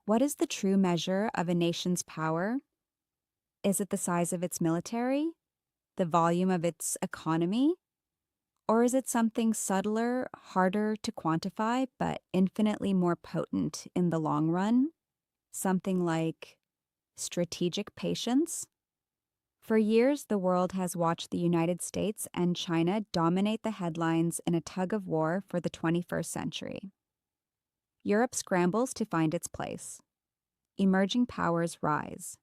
What is the true measure of a nation's power? Is it the size of its military, the volume of its economy, or is it something subtler, harder to quantify, but infinitely more potent in the long run? Something like strategic patience? For years, the world has watched the United States and China dominate the headlines in a tug of war for the 21st century. Europe scrambles to find its place. Emerging powers rise.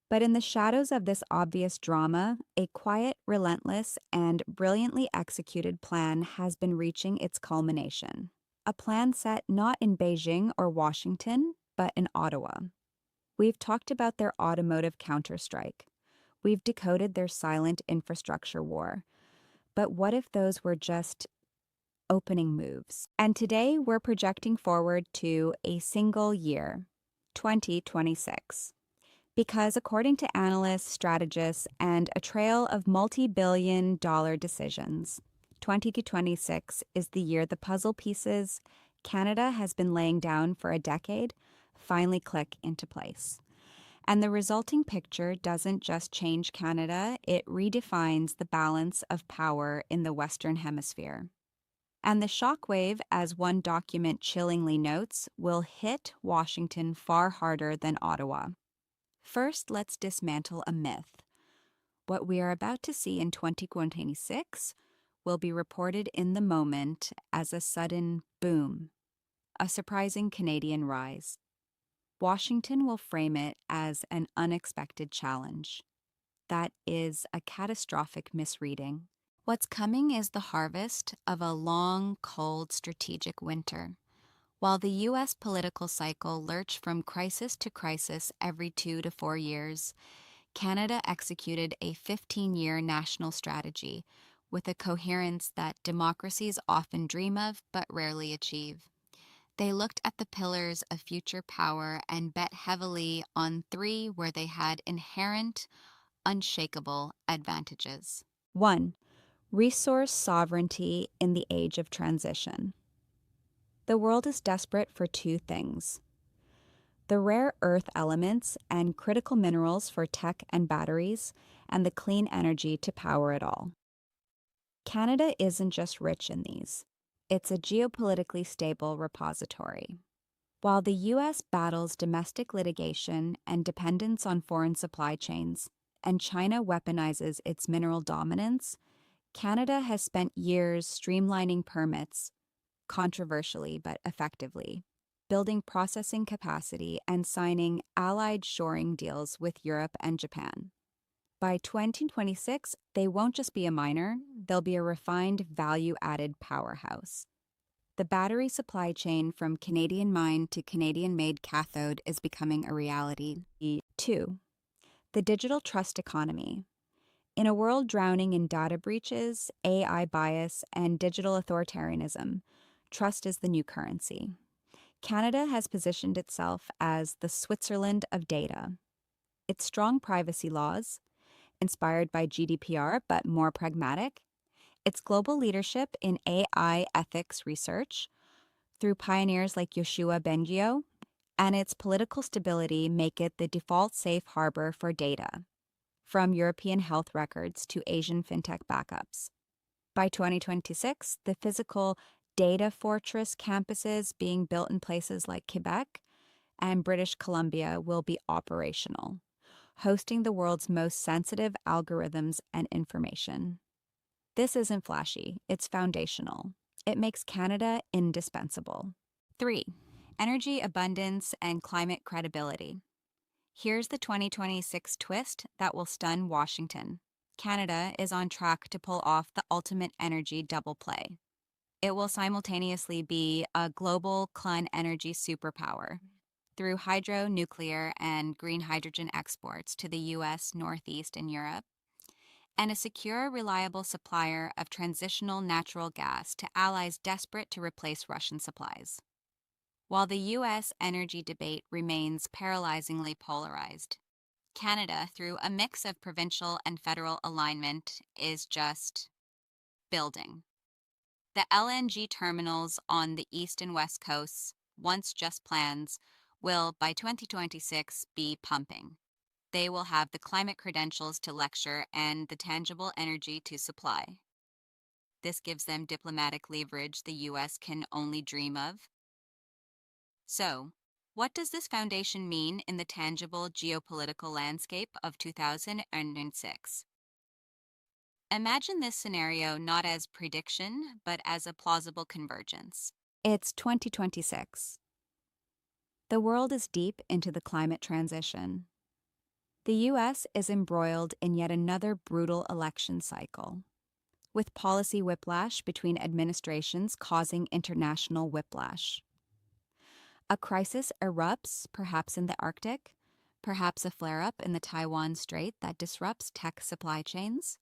But in the shadows of this obvious drama, a quiet, relentless, and brilliantly executed plan has been reaching its culmination. A plan set not in Beijing or Washington, but in Ottawa. We've talked about their automotive counterstrike. We've decoded their silent infrastructure war. But what if those were just opening moves? And today we're projecting forward to a single year, 2026. Because according to analysts, strategists, and a trail of multi-billion-dollar decisions, 2026 is the year the puzzle pieces Canada has been laying down for a decade finally click into place. And the resulting picture doesn't just change Canada, it redefines the balance of power in the Western Hemisphere. And the shockwave, as one document chillingly notes, will hit Washington far harder than Ottawa. First, let's dismantle a myth. What we are about to see in 2026 will be reported in the moment as a sudden boom, a surprising Canadian rise. Washington will frame it as an unexpected challenge. That is a catastrophic misreading. What's coming is the harvest of a long, cold, strategic winter. While the U.S. political cycle lurched from crisis to crisis every 2 to 4 years, Canada executed a 15-year national strategy with a coherence that democracies often dream of but rarely achieve. They looked at the pillars of future power and bet heavily on three where they had inherent, unshakable advantages. 1. Resource sovereignty in the age of transition. The world is desperate for two things: the rare earth elements and critical minerals for tech and batteries, and the clean energy to power it all. Canada isn't just rich in these, it's a geopolitically stable repository. While the U.S. battles domestic litigation and dependence on foreign supply chains, and China weaponizes its mineral dominance, Canada has spent years streamlining permits, controversially but effectively, building processing capacity, and signing allied shoring deals with Europe and Japan. By 2026, they won't just be a miner, they'll be a refined, value-added powerhouse. The battery supply chain from Canadian mine to Canadian-made cathode is becoming a reality. 2. The digital trust economy. In a world drowning in data breaches, AI bias, and digital authoritarianism, trust is the new currency. Canada has positioned itself as the Switzerland of data. Its strong privacy laws, inspired by GDPR but more pragmatic, its global leadership in AI ethics research through pioneers like Yoshua Bengio, and its political stability make it the default safe harbor for data, from European health records to Asian fintech backups. By 2026, the physical data fortress campuses being built in places like Quebec and British Columbia will be operational, hosting the world's most sensitive algorithms and information. This isn't flashy, it's foundational. It makes Canada indispensable. 3. Energy abundance and climate credibility. Here's the 2026 twist that will stun Washington. Canada is on track to pull off the ultimate energy double play. It will simultaneously be a global clean energy superpower through hydro, nuclear, and green hydrogen exports to the US, Northeast, and Europe, and a secure, reliable supplier of transitional natural gas to allies desperate to replace Russian supplies. While the US energy debate remains paralyzingly polarized, Canada, through a mix of provincial and federal alignment, is just building. The LNG terminals on the east and west coasts, once just plans, will, by 2026, be pumping. They will have the climate credentials to lecture and the tangible energy to supply. This gives them diplomatic leverage the US can only dream of. So, what does this foundation mean in the tangible geopolitical landscape of 2006? Imagine this scenario not as prediction, but as a plausible convergence. It's 2026. The world is deep into the climate transition. The US is embroiled in yet another brutal election cycle, with policy whiplash between administrations causing international whiplash. A crisis erupts, perhaps in the Arctic, perhaps a flare up in the Taiwan Strait that disrupts tech supply chains.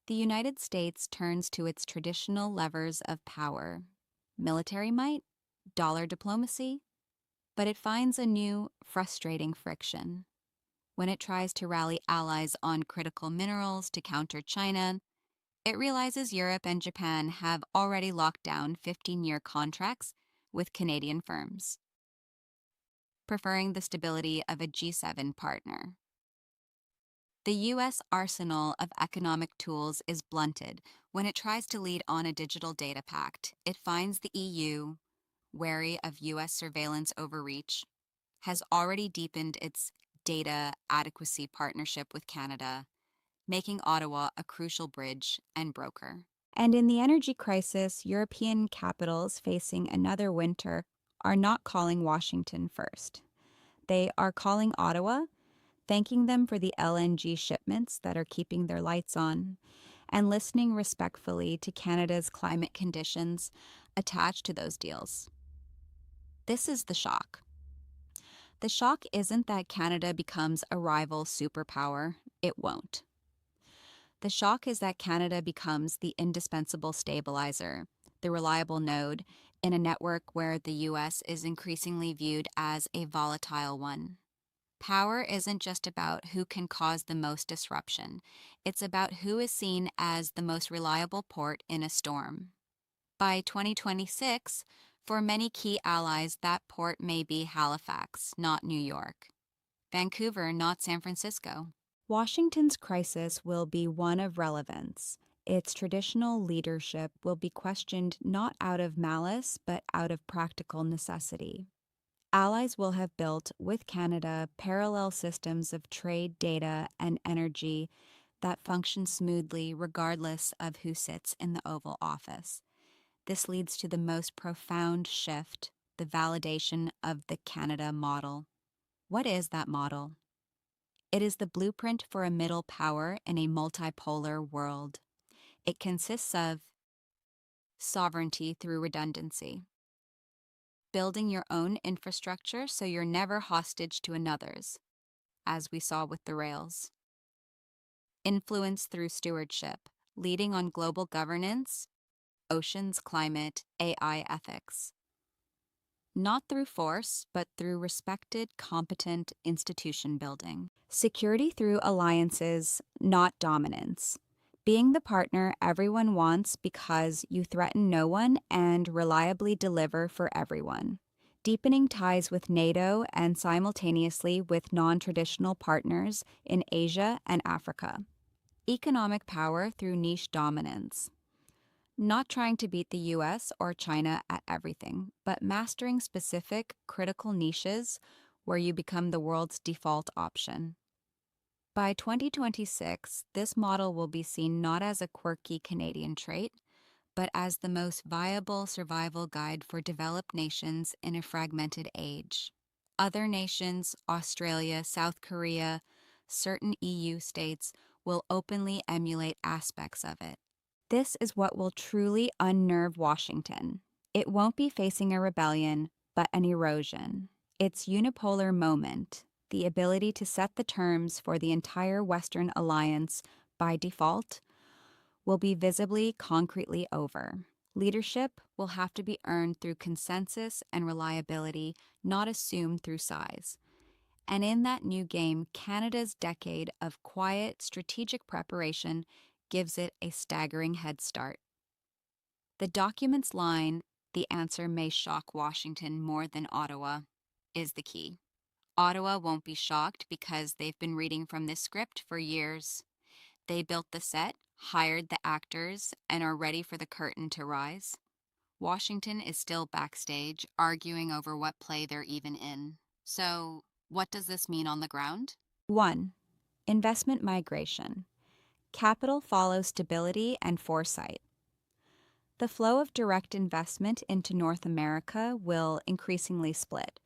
The United States turns to its traditional levers of power: military might, dollar diplomacy, but it finds a new, frustrating friction. When it tries to rally allies on critical minerals to counter China, it realizes Europe and Japan have already locked down 15-year contracts with Canadian firms, preferring the stability of a G7 partner. The U.S. arsenal of economic tools is blunted when it tries to lead on a digital data pact. It finds the EU, wary of U.S. surveillance overreach, has already deepened its data adequacy partnership with Canada, making Ottawa a crucial bridge and broker. And in the energy crisis, European capitals facing another winter are not calling Washington first. They are calling Ottawa, thanking them for the LNG shipments that are keeping their lights on, and listening respectfully to Canada's climate conditions attached to those deals. This is the shock. The shock isn't that Canada becomes a rival superpower. It won't. The shock is that Canada becomes the indispensable stabilizer, the reliable node in a network where the US is increasingly viewed as a volatile one. Power isn't just about who can cause the most disruption. It's about who is seen as the most reliable port in a storm. By 2026, for many key allies, that port may be Halifax, not New York. Vancouver, not San Francisco. Washington's crisis will be one of relevance. Its traditional leadership will be questioned not out of malice, but out of practical necessity. Allies will have built, with Canada, parallel systems of trade, data, and energy that function smoothly regardless of who sits in the Oval Office. This leads to the most profound shift, the validation of the Canada model. What is that model? It is the blueprint for a middle power in a multipolar world. It consists of sovereignty through redundancy, building your own infrastructure so you're never hostage to another's, as we saw with the rails. Influence through stewardship, leading on global governance, oceans, climate, AI ethics. Not through force, but through respected, competent institution building. Security through alliances, not dominance. Being the partner everyone wants because you threaten no one and reliably deliver for everyone. Deepening ties with NATO and simultaneously with non-traditional partners in Asia and Africa. Economic power through niche dominance. Not trying to beat the US or China at everything, but mastering specific critical niches where you become the world's default option. By 2026, this model will be seen not as a quirky Canadian trait, but as the most viable survival guide for developed nations in a fragmented age. Other nations, Australia, South Korea, certain EU states, will openly emulate aspects of it. This is what will truly unnerve Washington. It won't be facing a rebellion, but an erosion. Its unipolar moment, the ability to set the terms for the entire Western alliance by default, will be visibly, concretely over. Leadership will have to be earned through consensus and reliability, not assumed through size. And in that new game, Canada's decade of quiet, strategic preparation gives it a staggering head start. The document's line, "The answer may shock Washington more than Ottawa," is the key. Ottawa won't be shocked because they've been reading from this script for years. They built the set, hired the actors, and are ready for the curtain to rise. Washington is still backstage, arguing over what play they're even in. So, what does this mean on the ground? 1. Investment migration. Capital follows stability and foresight. The flow of direct investment into North America will increasingly split,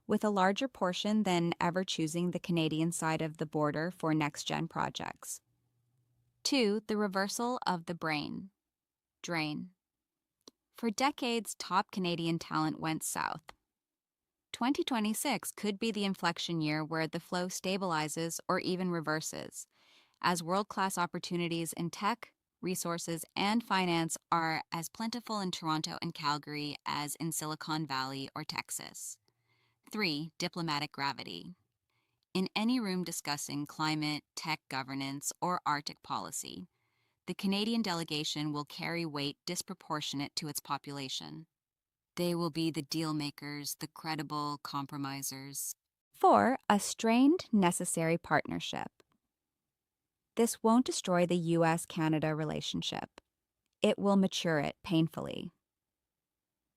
with a larger portion than ever choosing the Canadian side of the border for next-gen projects. 2. The reversal of the brain drain. For decades, top Canadian talent went south. 2026 could be the inflection year where the flow stabilizes or even reverses, as world-class opportunities in tech, resources, and finance are as plentiful in Toronto and Calgary as in Silicon Valley or Texas. 3. Diplomatic gravity. In any room discussing climate, tech governance, or Arctic policy, the Canadian delegation will carry weight disproportionate to its population. They will be the deal makers, the credible compromisers. 4. A strained, necessary partnership. This won't destroy the US-Canada relationship. It will mature it painfully.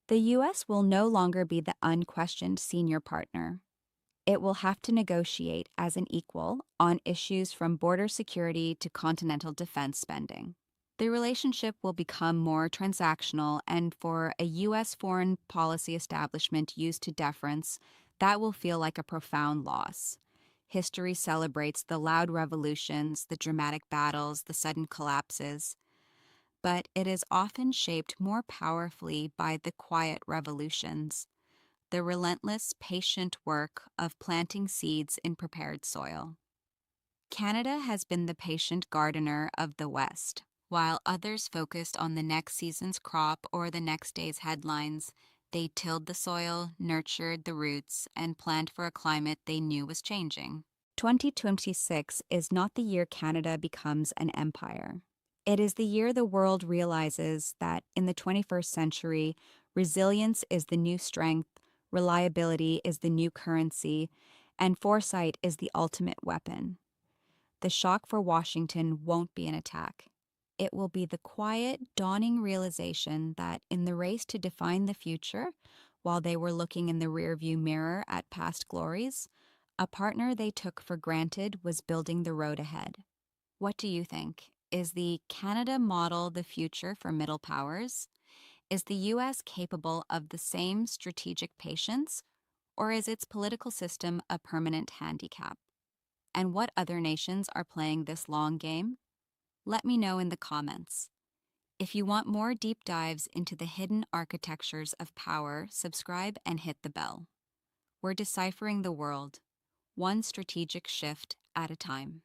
The US will no longer be the unquestioned senior partner. It will have to negotiate as an equal on issues from border security to continental defense spending. The relationship will become more transactional, and for a U.S. foreign policy establishment used to deference, that will feel like a profound loss. History celebrates the loud revolutions, the dramatic battles, the sudden collapses, but it is often shaped more powerfully by the quiet revolutions, the relentless, patient work of planting seeds in prepared soil. Canada has been the patient gardener of the West. While others focused on the next season's crop or the next day's headlines, they tilled the soil, nurtured the roots, and planned for a climate they knew was changing. 2026 is not the year Canada becomes an empire. It is the year the world realizes that in the 21st century, resilience is the new strength, reliability is the new currency, and foresight is the ultimate weapon. The shock for Washington won't be an attack. It will be the quiet, dawning realization that in the race to define the future, while they were looking in the rearview mirror at past glories, a partner they took for granted was building the road ahead. What do you think? Is the Canada model the future for middle powers? Is the U.S. capable of the same strategic patience, or is its political system a permanent handicap? And what other nations are playing this long game? Let me know in the comments. If you want more deep dives into the hidden architectures of power, subscribe and hit the bell. We're deciphering the world, one strategic shift at a time.